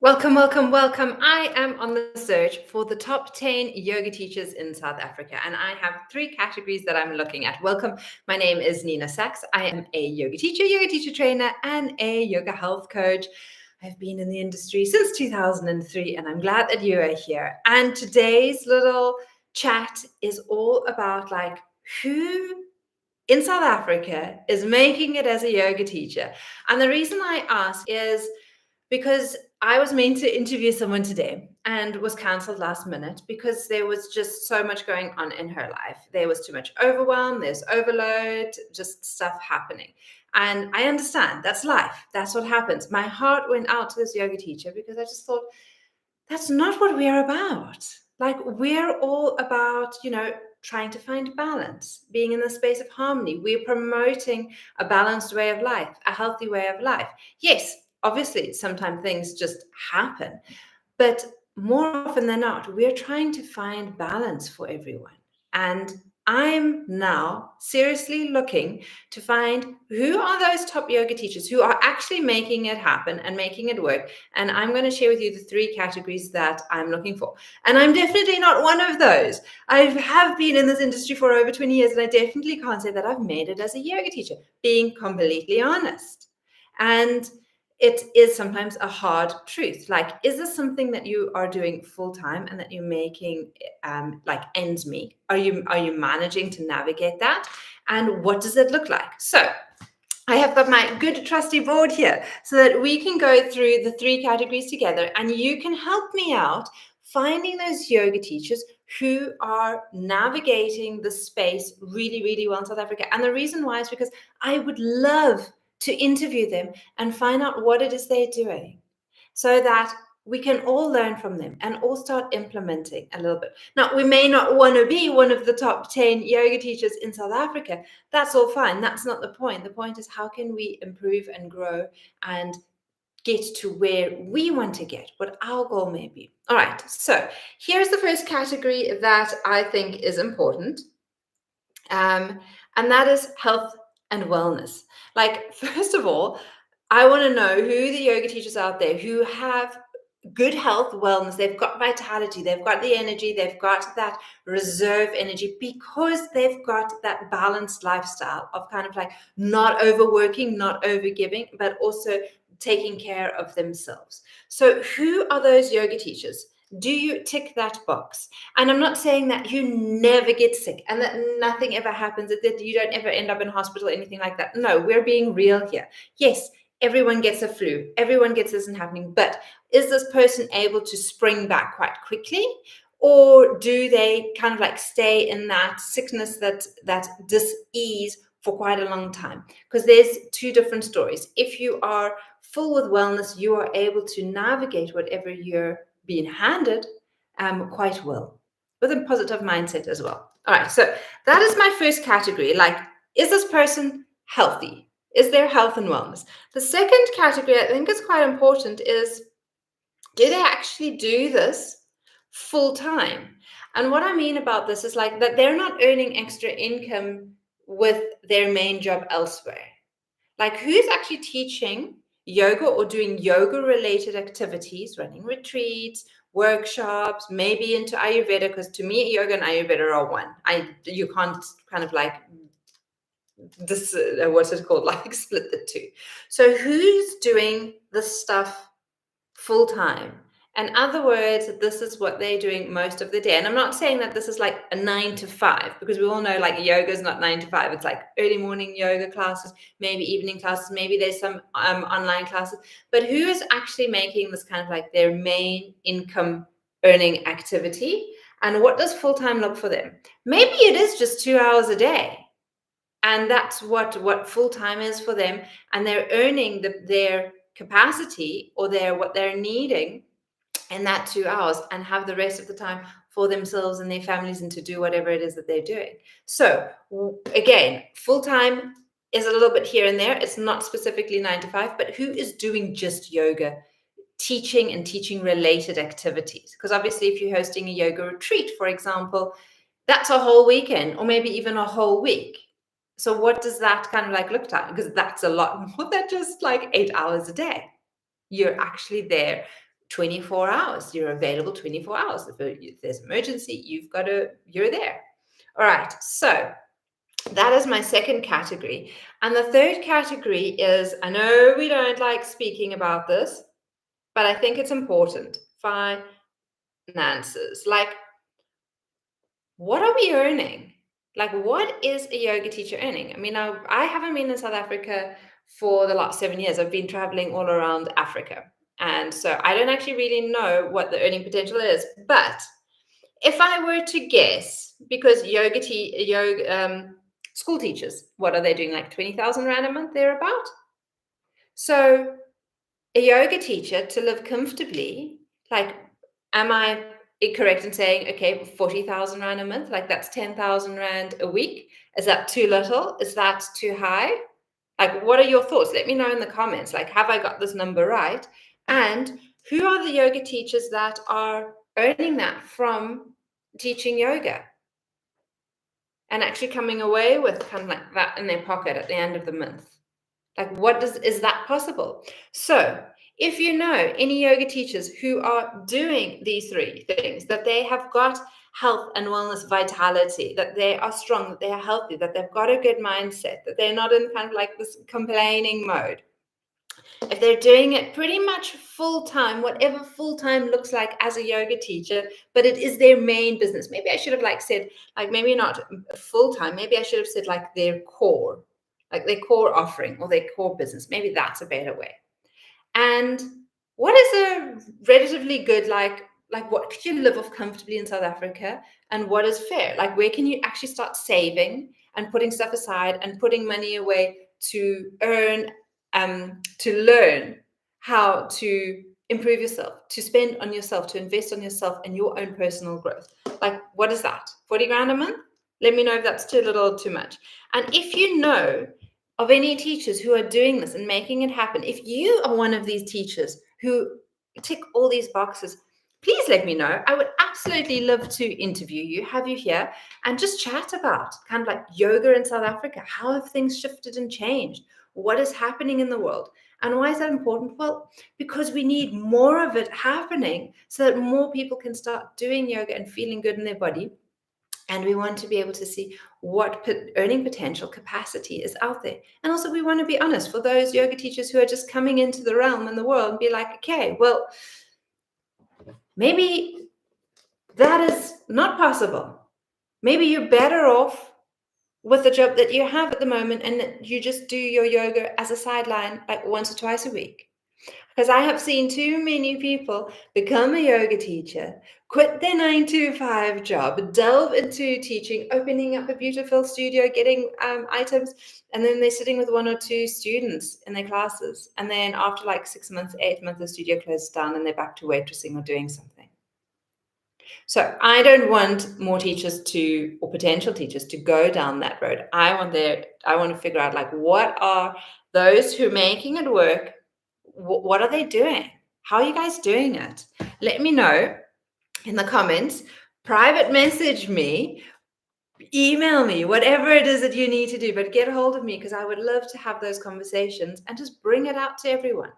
Welcome, welcome, welcome. I am on the search for the top 10 yoga teachers in South Africa, and I have three categories that I'm looking at. Welcome. My name is Nina Sachs. I am a yoga teacher trainer, and a yoga health coach. I've been in the industry since 2003, and I'm glad that you are here. And today's little chat is all about who in South Africa is making it as a yoga teacher. And the reason I ask is because I was meant to interview someone today and was cancelled last minute because there was just so much going on in her life. There was too much overwhelm, there's overload, just stuff happening. And I understand that's life. That's what happens. My heart went out to this yoga teacher because I just thought, that's not what we're about. Like, we're all about, trying to find balance, being in the space of harmony. We're promoting a balanced way of life, a healthy way of life. Yes, obviously, sometimes things just happen, but more often than not, we're trying to find balance for everyone. And I'm now seriously looking to find who are those top yoga teachers who are actually making it happen and making it work. And I'm going to share with you the three categories that I'm looking for. And I'm definitely not one of those. I have been in this industry for over 20 years, and I definitely can't say that I've made it as a yoga teacher, being completely honest. And it is sometimes a hard truth. Like, is this something that you are doing full time and that you're making ends meet? Are you managing to navigate that? And what does it look like? So I have got my good trusty board here so that we can go through the three categories together, and you can help me out finding those yoga teachers who are navigating the space really, really well in South Africa. And the reason why is because I would love to interview them and find out what it is they're doing so that we can all learn from them and all start implementing a little bit. Now, we may not want to be one of the top 10 yoga teachers in South Africa. That's all fine. That's not the point. The point is, how can we improve and grow and get to where we want to get, what our goal may be. All right, so here's the first category that I think is important, and that is health and wellness. Like, first of all, I want to know who the yoga teachers out there who have good health, wellness, they've got vitality, they've got the energy, they've got that reserve energy because they've got that balanced lifestyle of kind of like not overworking, not overgiving, but also taking care of themselves. So who are those yoga teachers? Do you tick that box? And I'm not saying that you never get sick and that nothing ever happens, that you don't ever end up in hospital or anything like that. No, we're being real here. Yes, everyone gets a flu. Everyone gets this and happening. But is this person able to spring back quite quickly? Or do they kind of like stay in that sickness, that dis-ease for quite a long time? Because there's two different stories. If you are full with wellness, you are able to navigate whatever you're being handed quite well, with a positive mindset as well. All right, so that is my first category. Like, is this person healthy? Is there health and wellness? The second category I think is quite important is, do they actually do this full time? And what I mean about this is like that they're not earning extra income with their main job elsewhere. Like, who's actually teaching yoga or doing yoga related activities, running retreats, workshops, maybe into Ayurveda? Because to me, yoga and Ayurveda are one. You can't kind of like this, what's it called, like split the two. So who's doing this stuff full time? In other words, this is what they're doing most of the day. And I'm not saying that this is like a 9 to 5, because we all know like yoga is not 9 to 5. It's like early morning yoga classes, maybe evening classes, maybe there's some online classes. But who is actually making this kind of like their main income earning activity? And what does full time look for them? Maybe it is just 2 hours a day. And that's what full time is for them. And they're earning their capacity or what they're needing in that 2 hours, and have the rest of the time for themselves and their families and to do whatever it is that they're doing. So again, full-time is a little bit here and there. It's not specifically 9 to 5, but who is doing just yoga teaching and teaching related activities? Because obviously if you're hosting a yoga retreat, for example, that's a whole weekend or maybe even a whole week. So what does that kind of like look like? Because that's a lot more than just like 8 hours a day. You're actually there 24 hours. You're available 24 hours. If there's emergency, you're there. All right. So that is my second category. And the third category is, I know we don't like speaking about this, but I think it's important. Finances. Like, what are we earning? Like, what is a yoga teacher earning? I mean, I haven't been in South Africa for the last 7 years. I've been traveling all around Africa. And so I don't actually really know what the earning potential is. But if I were to guess, because school teachers, what are they doing? Like 20,000 Rand a month, thereabout? So a yoga teacher to live comfortably, like, am I correct in saying, okay, 40,000 Rand a month, like that's 10,000 Rand a week? Is that too little? Is that too high? Like, what are your thoughts? Let me know in the comments. Like, have I got this number right? And who are the yoga teachers that are earning that from teaching yoga and actually coming away with kind of like that in their pocket at the end of the month? Like, is that possible? So if you know any yoga teachers who are doing these three things, that they have got health and wellness, vitality, that they are strong, that they are healthy, that they've got a good mindset, that they're not in kind of like this complaining mode, if they're doing it pretty much full-time, whatever full-time looks like as a yoga teacher, but it is their main business. Maybe I should have said, maybe not full-time, maybe I should have said their core, like their core offering or their core business. Maybe that's a better way. And what is a relatively good, what could you live off comfortably in South Africa, and what is fair? Like, where can you actually start saving and putting stuff aside and putting money away to earn, to learn how to improve yourself, to spend on yourself, to invest on yourself and your own personal growth? Like, what is that? 40 grand a month? Let me know if that's too little or too much. And if you know of any teachers who are doing this and making it happen, if you are one of these teachers who tick all these boxes, please let me know. I would absolutely love to interview you, have you here, and just chat about kind of like yoga in South Africa. How have things shifted and changed? What is happening in the world? And why is that important? Well, because we need more of it happening so that more people can start doing yoga and feeling good in their body. And we want to be able to see what earning potential capacity is out there. And also, we want to be honest for those yoga teachers who are just coming into the realm and the world and be like, okay, well, maybe that is not possible. Maybe you're better off with the job that you have at the moment and that you just do your yoga as a sideline, like once or twice a week. Because I have seen too many people become a yoga teacher, quit their 9 to 5 job, delve into teaching, opening up a beautiful studio, getting items, and then they're sitting with 1 or 2 students in their classes. And then after 6 months, 8 months, the studio closes down and they're back to waitressing or doing something. So I don't want more teachers or potential teachers to go down that road. I want to figure out what are those who are making it work. What are they doing? How are you guys doing it? Let me know in the comments. Private message me, email me, whatever it is that you need to do, but get a hold of me, because I would love to have those conversations and just bring it out to everyone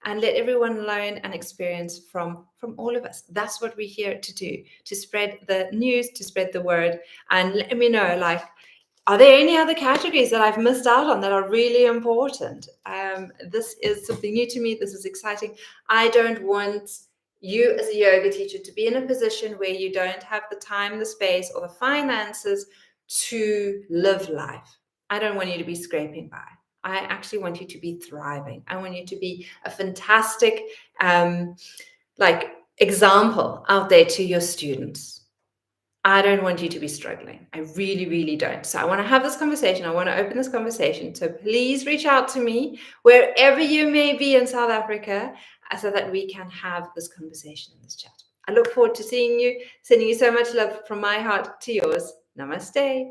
and let everyone learn and experience from all of us. That's what we're here to do, to spread the news, to spread the word. And let me know, are there any other categories that I've missed out on that are really important? This is something new to me. This is exciting. I don't want you as a yoga teacher to be in a position where you don't have the time, the space, or the finances to live life. I don't want you to be scraping by. I actually want you to be thriving. I want you to be a fantastic example out there to your students. I don't want you to be struggling. I really, really don't. So I want to have this conversation. I want to open this conversation. So please reach out to me wherever you may be in South Africa so that we can have this conversation in this chat. I look forward to seeing you, sending you so much love from my heart to yours. Namaste.